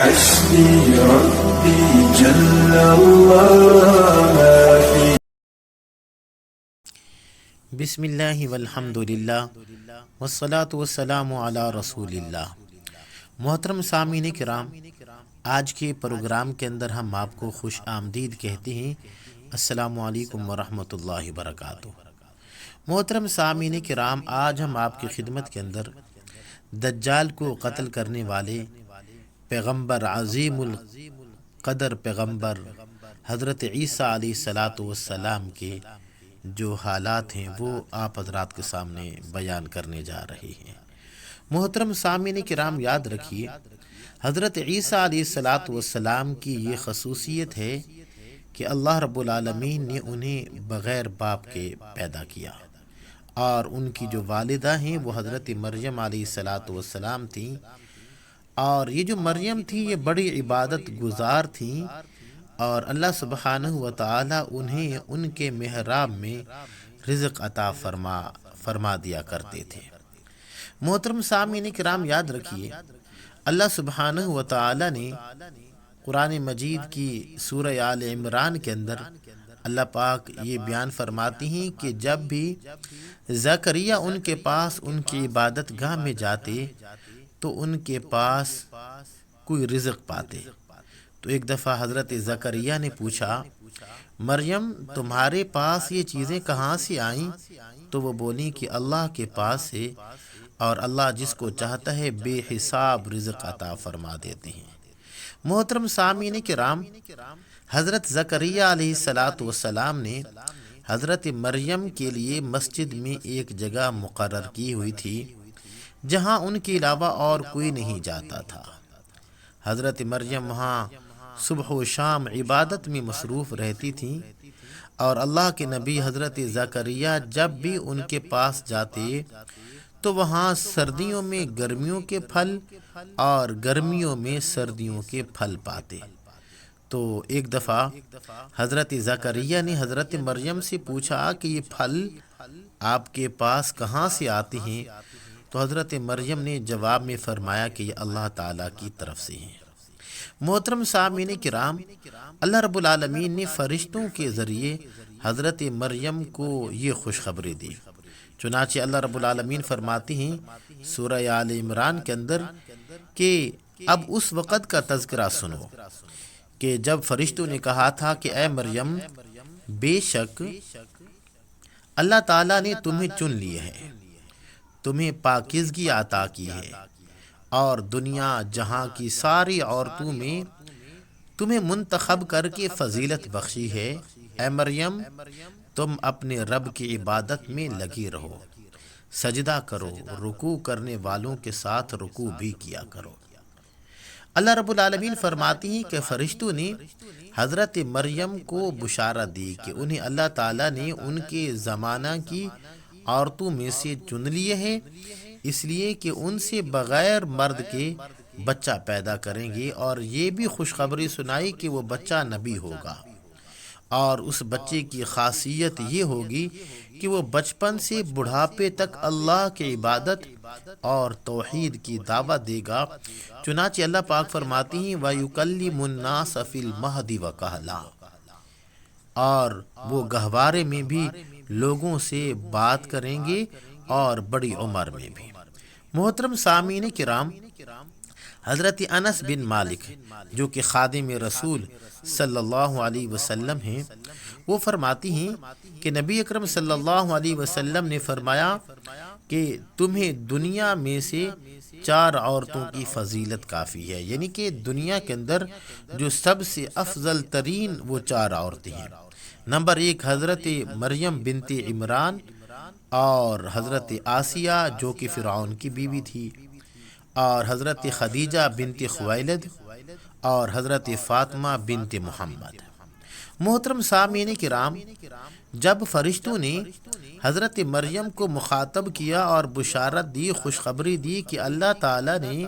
حسبي ربي جل الله ما في بسم اللہ والحمد للہ والصلاة والسلام علی رسول اللہ۔ محترم سامعین کرام، آج کے پروگرام کے اندر ہم آپ کو خوش آمدید کہتے ہیں۔ السلام علیکم ورحمۃ اللہ وبرکاتہ۔ محترم سامعین کرام، آج ہم آپ کی خدمت کے اندر دجال کو قتل کرنے والے پیغمبر عظیم القدر پیغمبر حضرت عیسیٰ علیہ الصلاۃ والسلام کے جو حالات ہیں وہ آپ حضرات کے سامنے بیان کرنے جا رہے ہیں۔ محترم سامعین کرام، یاد رکھیے حضرت عیسیٰ علیہ الصلاۃ والسلام کی یہ خصوصیت ہے کہ اللہ رب العالمین نے انہیں بغیر باپ کے پیدا کیا، اور ان کی جو والدہ ہیں وہ حضرت مریم علیہ الصلاۃ والسلام تھیں، اور یہ جو مریم تھی یہ بڑی عبادت گزار تھیں، اور اللہ سبحانہ و تعالی انہیں ان کے محراب میں رزق عطا فرما دیا کرتے تھے۔ محترم سامعین کرام، یاد رکھیے اللہ سبحانہ و تعالی نے قرآن مجید کی سورہ آل عمران کے اندر اللہ پاک یہ بیان فرماتی ہیں کہ جب بھی زکریا ان کے پاس ان کی عبادت گاہ میں جاتے تو ان کے پاس کوئی رزق پاتے۔ تو ایک دفعہ حضرت زکریا نے پوچھا، مریم تمہارے پاس یہ چیزیں کہاں سے آئیں؟ تو وہ بولی کہ اللہ کے پاس سے، اور اللہ جس کو چاہتا ہے بے حساب رزق عطا فرما دیتے ہیں۔ محترم سامعین کرام، حضرت زکریا علیہ الصلاۃ والسلام نے حضرت مریم کے لیے مسجد میں ایک جگہ مقرر کی ہوئی تھی جہاں ان کے علاوہ اور کوئی نہیں جاتا تھا۔ حضرت مریم وہاں صبح و شام عبادت میں مصروف رہتی تھیں، اور اللہ کے نبی حضرت زکریا جب بھی ان کے پاس جاتے تو وہاں سردیوں میں گرمیوں کے پھل اور گرمیوں میں سردیوں کے پھل پاتے۔ تو ایک دفعہ حضرت زکریا نے حضرت مریم سے پوچھا کہ یہ پھل آپ کے پاس کہاں سے آتے ہیں؟ تو حضرت مریم نے جواب میں فرمایا کہ یہ اللہ تعالیٰ کی طرف سے ہیں۔ محترم سامعین کرام، اللہ رب العالمین نے فرشتوں کے ذریعے حضرت مریم کو یہ خوشخبری دی۔ چنانچہ اللہ رب العالمین فرماتے ہیں سورہ آل عمران کے اندر کہ اب اس وقت کا تذکرہ سنو کہ جب فرشتوں نے کہا تھا کہ اے مریم، بے شک اللہ تعالیٰ نے تمہیں چن لیا ہے، تمہیں پاکیزگی عطا کی ہے، اور دنیا جہاں کی ساری عورتوں میں تمہیں منتخب کر کے فضیلت بخشی ہے۔ اے مریم، تم اپنے رب کی عبادت میں لگی رہو، سجدہ کرو، رکوع کرنے والوں کے ساتھ رکوع بھی کیا کرو۔ اللہ رب العالمین فرماتی ہیں کہ فرشتوں نے حضرت مریم کو بشارت دی کہ انہیں اللہ تعالیٰ نے ان کے زمانہ کی عورتوں میں سے چن لیے ہے، اس لیے کہ ان سے بغیر مرد کے بچہ پیدا کریں گے، اور یہ بھی خوشخبری سنائی کہ وہ بچہ نبی ہوگا، اور اس بچے کی خاصیت یہ ہوگی کہ وہ بچپن سے بڑھاپے تک اللہ کی عبادت اور توحید کی دعوت دے گا۔ چنانچہ اللہ پاک فرماتی ہیں وَيُكَلِّمُ النَّاسَ فِي الْمَهْدِ وَكَهْلًا، اور وہ گہوارے میں بھی لوگوں سے بات کریں گے اور بڑی عمر میں بھی۔ محترم سامعین کرام، حضرت انس بن مالک جو کہ خادم رسول صلی اللہ علیہ وسلم ہیں، وہ فرماتی ہیں کہ نبی اکرم صلی اللہ علیہ وسلم نے فرمایا کہ تمہیں دنیا میں سے 4 عورتوں کی فضیلت کافی ہے، یعنی کہ دنیا کے اندر جو سب سے افضل ترین وہ 4 عورتیں ہیں۔ نمبر 1 حضرت مریم بنت عمران، اور حضرت آسیہ جو کہ فرعون کی بیوی تھی، اور حضرت خدیجہ بنت خویلد، اور حضرت فاطمہ بنت محمد۔ محترم سامعین کرام، جب فرشتوں نے حضرت مریم کو مخاطب کیا اور بشارت دی، خوشخبری دی کہ اللہ تعالیٰ نے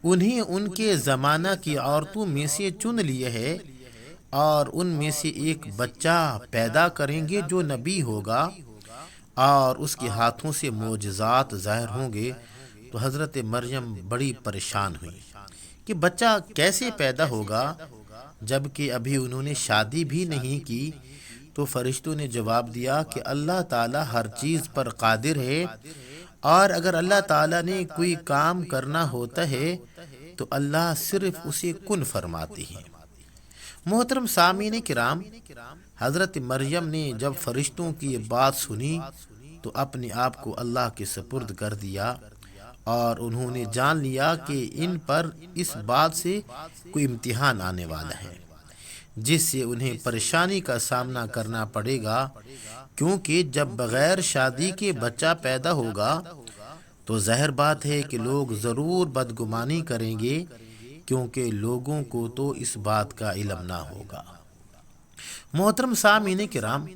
انہیں ان کے زمانہ کی عورتوں میں سے چن لیے ہے، اور ان میں سے ایک بچہ پیدا کریں گے جو نبی ہوگا، اور اس کے ہاتھوں سے معجزات ظاہر ہوں گے، تو حضرت مریم بڑی پریشان ہوئی کہ بچہ کیسے پیدا ہوگا جب کہ ابھی انہوں نے شادی بھی نہیں کی، تو فرشتوں نے جواب دیا کہ اللہ تعالی ہر چیز پر قادر ہے، اور اگر اللہ تعالی نے کوئی کام کرنا ہوتا ہے تو اللہ صرف اسے کن فرماتے ہیں۔ محترم سامعین کرام، حضرت مریم نے جب فرشتوں کی یہ بات سنی تو اپنے آپ کو اللہ کے سپرد کر دیا، اور انہوں نے جان لیا کہ ان پر اس بات سے کوئی امتحان آنے والا ہے جس سے انہیں پریشانی کا سامنا کرنا پڑے گا، کیونکہ جب بغیر شادی کے بچہ پیدا ہوگا تو ظاہر بات ہے کہ لوگ ضرور بدگمانی کریں گے، کیونکہ لوگوں کو تو اس بات کا علم نہ ہوگا۔ محترم سامعین کرام،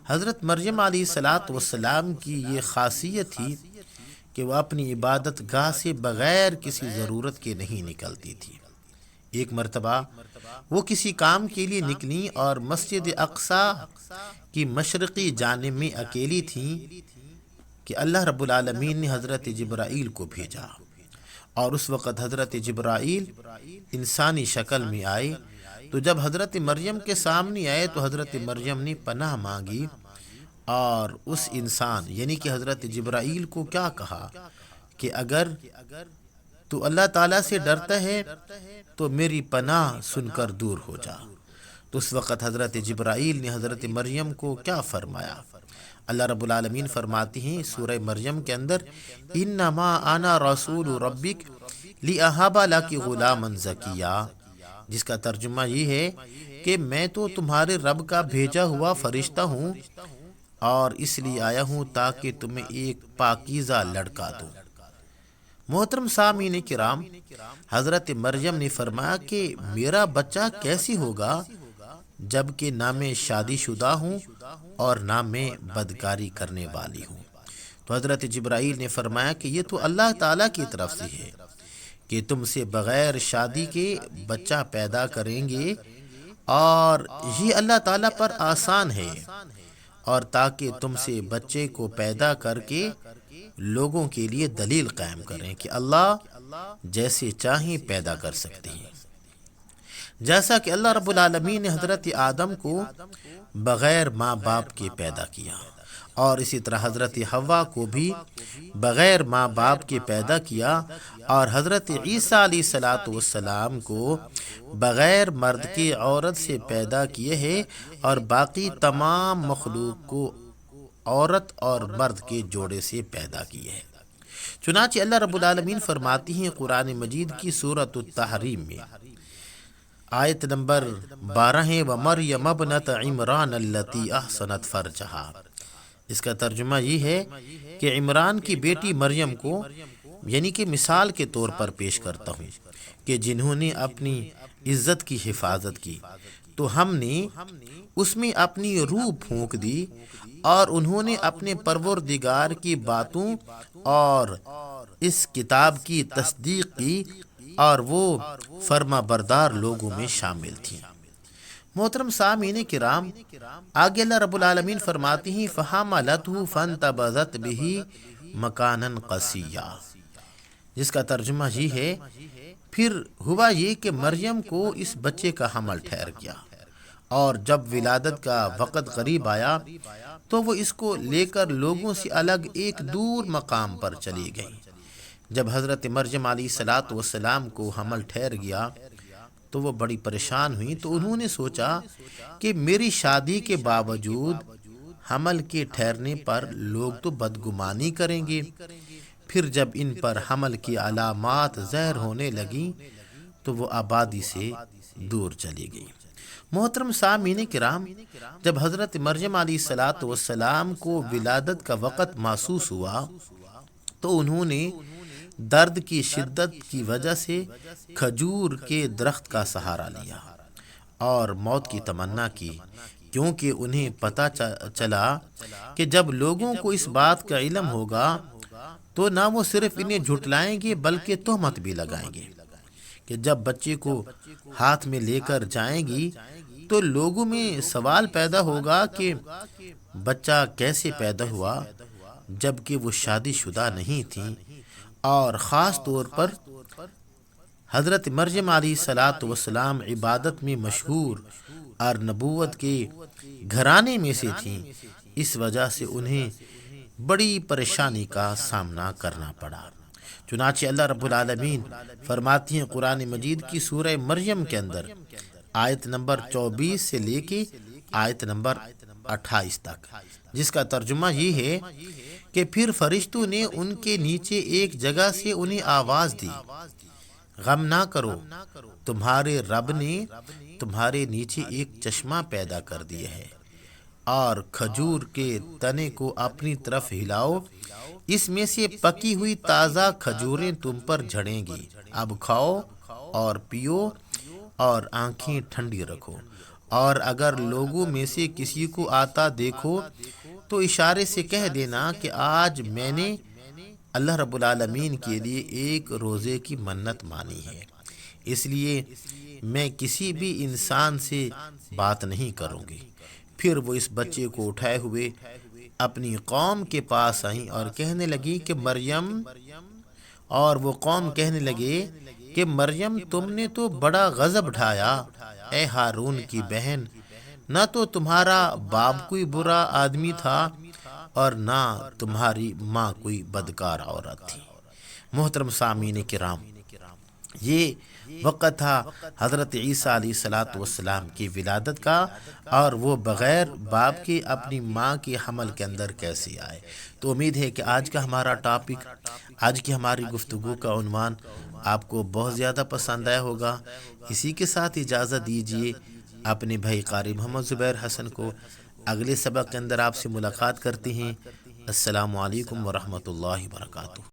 حضرت مریم علیہ السلام کی یہ خاصیت تھی کہ وہ اپنی عبادت گاہ سے بغیر کسی ضرورت کے نہیں نکلتی تھی۔ ایک مرتبہ وہ کسی کام کے لیے نکلی اور مسجد اقصی کی مشرقی جانب میں اکیلی تھیں کہ اللہ رب العالمین نے حضرت جبرائیل کو بھیجا، اور اس وقت حضرت جبرائیل انسانی شکل میں آئے۔ تو جب حضرت مریم کے سامنے آئے تو حضرت مریم نے پناہ مانگی، اور اس انسان یعنی کہ حضرت جبرائیل کو کیا کہا کہ اگر تو اللہ تعالیٰ سے ڈرتا ہے تو میری پناہ سن کر دور ہو جا۔ تو اس وقت حضرت جبرائیل نے حضرت مریم کو کیا فرمایا؟ اللہ رب العالمین فرماتے ہیں سورہ مریم کے اندر، انما انا رسول ربک لاہب لک غلاما زکیا، جس کا ترجمہ یہ ہے کہ میں تو تمہارے رب کا بھیجا ہوا فرشتہ ہوں، اور اس لیے آیا ہوں تاکہ تمہیں ایک پاکیزہ لڑکا دوں۔ محترم سامعین کرام، حضرت مریم نے فرمایا کہ میرا بچہ کیسے ہوگا جب کہ نہ میں شادی شدہ ہوں اور نہ میں بدکاری کرنے والی ہوں؟ تو حضرت جبرائیل نے فرمایا کہ یہ تو اللہ تعالیٰ کی طرف سے ہے کہ تم سے بغیر شادی کے بچہ پیدا کریں گے، اور یہ اللہ تعالیٰ پر آسان ہے، اور تاکہ تم سے بچے کو پیدا کر کے لوگوں کے لیے دلیل قائم کریں کہ اللہ جیسے چاہیں پیدا کر سکتے ہیں۔ جیسا کہ اللہ رب العالمین نے حضرت آدم کو بغیر ماں باپ کے پیدا کیا، اور اسی طرح حضرت حوا کو بھی بغیر ماں باپ کے پیدا کیا، اور حضرت عیسیٰ علیہ السلام کو بغیر مرد کی عورت سے پیدا کیے ہے، اور باقی تمام مخلوق کو عورت اور مرد کے جوڑے سے پیدا کیے ہے۔ چنانچہ اللہ رب العالمین فرماتی ہیں قرآن مجید کی سورۃ التحریم میں، آیت نمبر 12 ہے، وَمَرْيَمَ ابْنَتَ عِمْرَانَ الَّتِي أَحْصَنَتْ فَرْجَهَا۔ اس کا ترجمہ یہ ہے کہ عمران کی بیٹی مریم کو یعنی کہ مثال کے طور پر پیش کرتا ہوں کہ جنہوں نے اپنی عزت کی حفاظت کی، تو ہم نے اس میں اپنی روح پھونک دی، اور انہوں نے اپنے پروردگار کی باتوں اور اس کتاب کی تصدیق کی، اور وہ فرما بردار لوگوں میں شامل تھیں۔ محترم سامعین کرام، آگے اللہ رب العالمین فرماتے ہیں فَحَمَلَتْهُ فَانْتَبَذَتْ بِهِ مَكَانًا قَصِيًّا، جس کا ترجمہ یہ ہے پھر ہوا یہ کہ مریم کو اس بچے کا حمل ٹھہر گیا، اور جب ولادت کا وقت قریب آیا تو وہ اس کو لے کر لوگوں سے الگ ایک دور مقام پر چلی گئی۔ جب حضرت مریم علیہ السلام کو حمل ٹھہر گیا تو وہ بڑی پریشان ہوئی، تو انہوں نے سوچا کہ میری شادی کے باوجود حمل کے ٹھہرنے پر لوگ تو بدگمانی کریں گے۔ پھر جب ان پر حمل کی علامات ظاہر ہونے لگیں تو وہ آبادی سے دور چلی گئی۔ محترم سامعین کرام، جب حضرت مریم علیہ السلام کو ولادت کا وقت محسوس ہوا تو انہوں نے درد کی شدت کی وجہ سے کھجور کے درخت کا سہارا لیا اور موت کی تمنا کی، کیونکہ انہیں پتہ چلا کہ جب لوگوں کو اس بات کا علم ہوگا تو نہ وہ صرف انہیں جھٹلائیں گے بلکہ تہمت بھی لگائیں گے کہ جب بچے کو ہاتھ میں لے کر جائیں گی تو لوگوں میں سوال پیدا ہوگا کہ بچہ کیسے پیدا ہوا جبکہ وہ شادی شدہ نہیں تھیں، اور خاص طور پر حضرت مریم علیہ الصلاۃ والسلام عبادت میں مشہور اور نبوت کے گھرانے میں سے تھیں، اس وجہ سے انہیں بڑی پریشانی کا سامنا کرنا پڑا۔ چنانچہ اللہ رب العالمین فرماتی ہیں قرآن مجید کی سورہ مریم کے اندر آیت نمبر 24 سے لے کے آیت نمبر 28 تک، جس کا ترجمہ یہ ہے کہ پھر فرشتوں نے ان کے نیچے ایک جگہ سے انہیں آواز دی، غم نہ کرو، تمہارے رب نے تمہارے نیچے ایک چشمہ پیدا کر دیا ہے، اور کھجور کے تنے کو اپنی طرف ہلاؤ، اس میں سے پکی ہوئی تازہ کھجوریں تم پر جھڑیں گی، اب کھاؤ اور پیو اور آنکھیں ٹھنڈی رکھو، اور اگر لوگوں میں سے کسی کو آتا دیکھو تو اشارے سے کہہ دینا کہ آج میں نے اللہ رب العالمین کے لیے ایک روزے کی منت مانی ہے، اس لیے میں کسی بھی انسان سے بات نہیں کروں گی۔ پھر وہ اس بچے کو اٹھائے ہوئے اپنی قوم کے پاس آئیں اور کہنے لگی کہ وہ قوم کہنے لگے کہ مریم تم نے تو بڑا غضب ڈھایا، اے ہارون کی بہن، نہ تو تمہارا باپ کوئی برا آدمی تھا اور نہ تمہاری ماں کوئی بدکار عورت تھی۔ محترم سامعین کرام، یہ وقت تھا حضرت عیسیٰ علیہ الصلاۃ والسلام کی ولادت کا، اور وہ بغیر باپ کے اپنی ماں کے حمل کے اندر کیسے آئے۔ تو امید ہے کہ آج کا ہمارا ٹاپک، آج کی ہماری گفتگو کا عنوان آپ کو بہت زیادہ پسند آیا ہوگا۔ اسی کے ساتھ اجازت دیجیے، اپنے بھائی قاری محمد زبیر حسن کو اگلے سبق کے اندر آپ سے ملاقات کرتے ہیں۔ السلام علیکم ورحمۃ اللہ وبرکاتہ۔